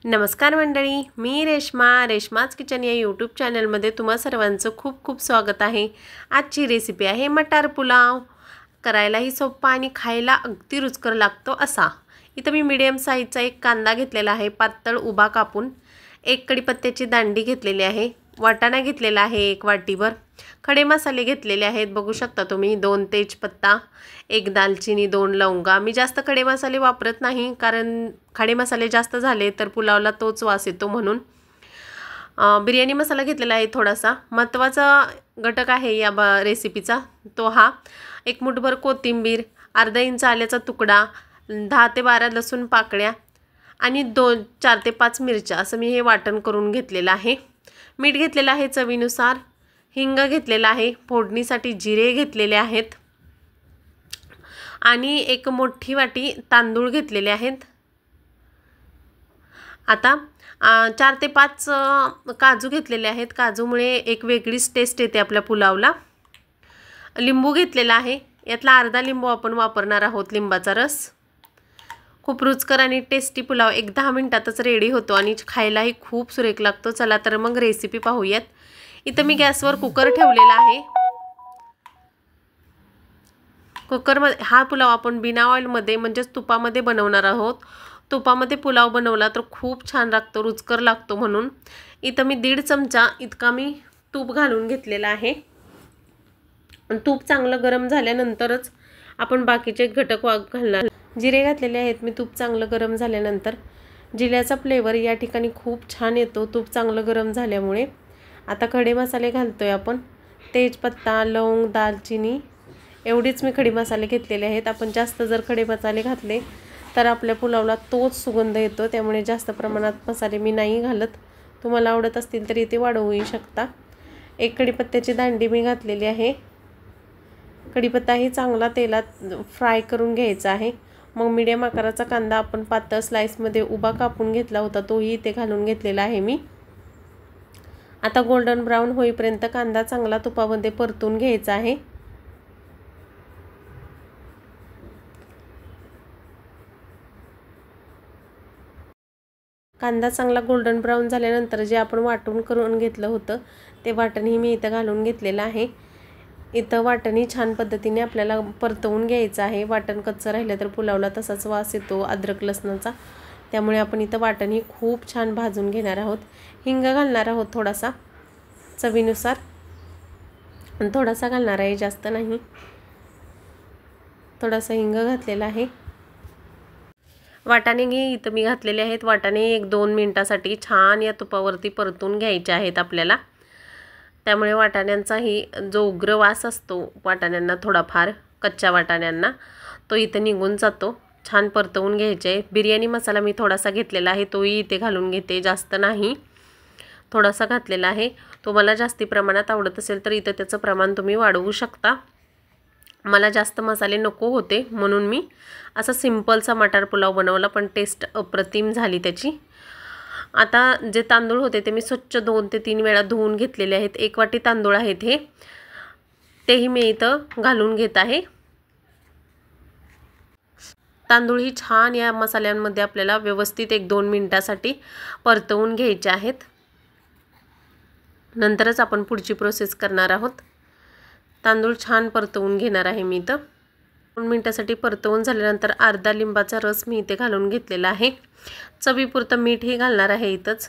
नमस्कार मंडळी, मी रेश्माच किचन या यूट्यूब चॅनलमध्ये तुम्हा सर्वांचं खूप खूप स्वागत आहे। आजची रेसिपी आहे मटार पुलाव। करायलाही सोपा आणि खायला अगदी रुचकर लागतो असा। इथं मी मीडियम साईजचा एक कांदा घेतलेला आहे, पातळ उभा कापून। एक कढीपत्त्याची दांडी घेतलेली आहे, वाटाणा घेतलेला आहे एक वाटीभर, खडे मसाले घेतलेले आहेत बघू शकता तुम्ही, 2 तेजपत्ता, 1 दालचिनी, 2 लवंगा। मी जास्त खडे मसाले वापरत नाही, कारण खडे मसाले जास्त झाले तर पुलावला तोच वास येतो म्हणून। बिर्याणी मसाला घेतलेला आहे थोडासा। महत्त्वाचा घटक आहे या रेसिपीचा तो हा। 1 मुठभर कोथिंबीर, अर्धा इंच आल्याचा तुकडा, 10 ते 12 लसूण पाकळ्या आणि 4 ते 5 मिरच्या, असं मी हे वाटण करून घेतलेलं आहे। मीठ घेतलेलं आहे चवीनुसार, हिंग घेतलेला आहे, फोडणीसाठी जिरे घेतलेले आहेत आणि एक मोठी वाटी तांदूळ घेतलेले आहेत। आता 4 ते 5 काजू घेतलेले आहेत। काजूमुळे एक वेगळीच टेस्ट येते आपल्या पुलावला। लिंबू घेतलेला आहे, यातला अर्धा लिंबू आपण वापरणार आहोत, लिंबाचा रस। खूप रुचकर आणि टेस्टी पुलाव 1-10 मिनिटातच रेडी होतो आणि खायलाही खूप सुरेख लागतो। चला तर मग रेसिपी पाहूयात। इथं मी गॅसवर कुकर ठेवलेला आहे। कुकरमध्ये हा पुलाव आपण बिना ऑइलमध्ये म्हणजेच तुपामध्ये बनवणार आहोत। तुपामध्ये पुलाव बनवला तर खूप छान लागतो, रुचकर लागतो म्हणून इथं मी 1.5 चमचा इतका मी तूप घालून घेतलेला आहे। तूप चांगलं गरम झाल्यानंतरच आपण बाकीचे घटक घालणार। जिरे घातलेले आहेत मी। तूप चांगलं गरम झाल्यानंतर जिऱ्याचा फ्लेवर या ठिकाणी खूप छान येतो तूप चांगलं गरम झाल्यामुळे। आता खडे मसाले घालतोय आपण। तेजपत्ता, लवंग, दालचिनी एवढेच मी खडे मसाले घेतलेले आहेत। आपण जास्त जर खडे मसाले घातले तर आपल्या पुलावला तोच सुगंध येतो, त्यामुळे जास्त प्रमाणात मसाले मी नाही घालत। तुम्हाला आवडत असतील तर इथे वाढवूही शकता। एक कढीपत्त्याची दांडी मी घातलेली आहे। कढीपत्ताही चांगला तेलात फ्राय करून घ्यायचा आहे। मग मीडियम आकाराचा कांदा आपण पातळ स्लाइसमध्ये उभा कापून घेतला होता, तोही इथे घालून घेतलेला आहे मी। आता गोल्डन ब्राउन होईपर्यंत कांदा चांगला तुपामध्ये परतून घ्यायचा आहे। कांदा चांगला गोल्डन ब्राउन झाल्यानंतर जे आपण वाटून करून घेतलं होतं ते वाटणही मी इथं घालून घेतलेलं आहे। इथं वाटणही छान पद्धतीने आपल्याला परतवून घ्यायचं आहे। वाटण कच्चं राहिलं तर पुलावला तसाच वास येतो अद्रक लसणाचा, त्यामुळे आपण इथं वाटणही खूप छान भाजून घेणार आहोत। हिंग घालणार आहोत थोडासा चवीनुसार, आणि थोडासा घालणार आहे, जास्त नाही। थोडासा हिंग घातलेला आहे। वाटाणे इथं मी घातलेले आहेत। वाटाणे 1-2 मिनिटासाठी छान या तुपावरती परतून घ्यायचे आहेत आपल्याला, त्यामुळे वाटाण्यांचाही जो उग्र वास असतो वाटाण्यांना, थोडाफार कच्च्या वाटाण्यांना, तो इथे निघून जातो। छान परतवून घ्यायचे। बिर्याणी मसाला मी थोडासा घेतलेला आहे, तोही इथे घालून घेते, जास्त नाही, थोडासा घातलेला आहे। तुम्हाला जास्ती प्रमाणात आवडत असेल तर इथं त्याचं प्रमाण तुम्ही वाढवू शकता। मला जास्त मसाले नको होते म्हणून मी असा सिंपलचा मटार पुलाव बनवला, पण टेस्ट अप्रतिम झाली त्याची। आता जे तांदूळ होते ते मी स्वच्छ 2 ते 3 वेळा धुवून घेतलेले आहेत। 1 वाटी तांदूळ आहेत हे, तेही मी इथं घालून घेत आहे। तांदूळ ही छान या मसाल्यांमध्ये आपल्याला व्यवस्थित 1-2 मिनिटासाठी परतवून घ्यायचे आहेत, नंतरच आपण पुढची प्रोसेस करणार आहोत। तांदूळ छान परतवून घेणार आहे मी इथं। 2 मिनिटासाठी परतवून झाल्यानंतर अर्धा लिंबाचा रस मी इथे घालून घेतलेला आहे। चवीपुरतं मीठही घालणार आहे इथंच,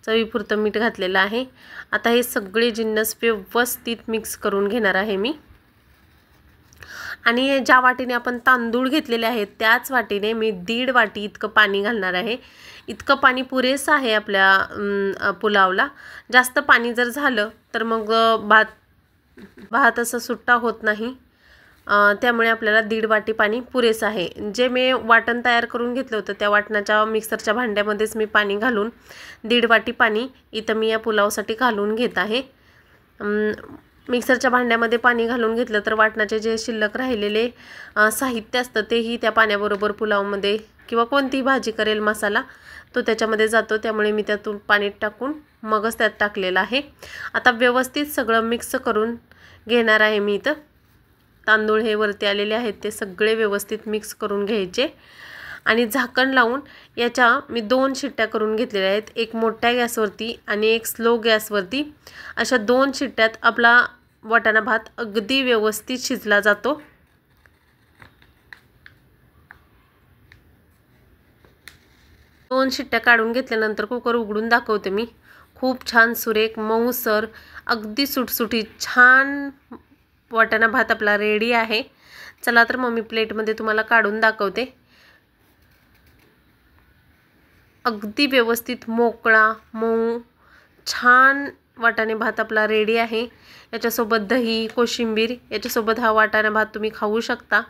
चवीपुरतं मीठ घातलेलं आहे। आता हे सगळे जिन्नस व्यवस्थित मिक्स करून घेणार आहे मी, आणि ज्या वाटीने आपण तांदूळ घेतलेले आहेत त्याच वाटीने मी 1.5 वाटी इतकं पाणी घालणार आहे। इतकं पाणी पुरेसं आहे आपल्या पुलावला। जास्त पाणी जर झालं तर मग भात असं सुट्टा होत नाही, त्यामुळे आपल्याला 1.5 वाटी पाणी पुरेसं आहे। जे मी वाटण तयार करून घेतलं होतं त्या वाटणाच्या मिक्सरच्या भांड्यामध्येच मी पाणी घालून 1.5 वाटी पाणी इथं मी या पुलावसाठी घालून घेत आहे। मिक्सरच्या भांड्यामध्ये पाणी घालून घेतलं तर वाटणाचे जे शिल्लक राहिलेले साहित्य असतं तेही त्या पाण्याबरोबर पुलावमध्ये, किंवा कोणतीही भाजी करेल मसाला तो त्याच्यामध्ये जातो, त्यामुळे मी त्यातून पाणी टाकून मगच त्यात टाकलेलं आहे। आता व्यवस्थित सगळं मिक्स करून घेणार आहे मी इथं। तांदूळ हे वरती आलेले आहेत ते सगळे व्यवस्थित मिक्स करून घ्यायचे आणि झाकण लावून याच्या मी 2 शिट्ट्या करून घेतलेल्या आहेत, एक मोठ्या गॅसवरती आणि एक स्लो गॅसवरती। अशा 2 शिट्ट्यात आपला वाटाणा भात अगदी व्यवस्थित शिजला जातो। दोन शिट्ट्या काढून घेतल्यानंतर कुकर उघडून दाखवते मी। खूप छान सुरेख मऊसर अगदी सुटसुटीत छान वाटाणा भात आपला रेडी आहे। चला तर मग मी प्लेटमध्ये तुम्हाला काढून दाखवते। अगदी व्यवस्थित मोकळा मऊ छान वाटाणे भात आपला रेडी आहे। याच्यासोबत दही कोशिंबीर याच्यासोबत हा वाटाणा भात तुम्ही खाऊ शकता।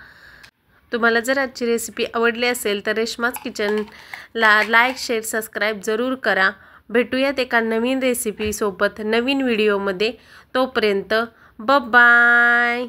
तुम्हाला जर आजची रेसिपी आवडली असेल तर रेश्माज किचनला लाईक शेअर सबस्क्राईब जरूर करा। भेटूयात एका नवीन रेसिपी सोबत नवीन व्हिडिओमध्ये। तोपर्यंत बाय बाय।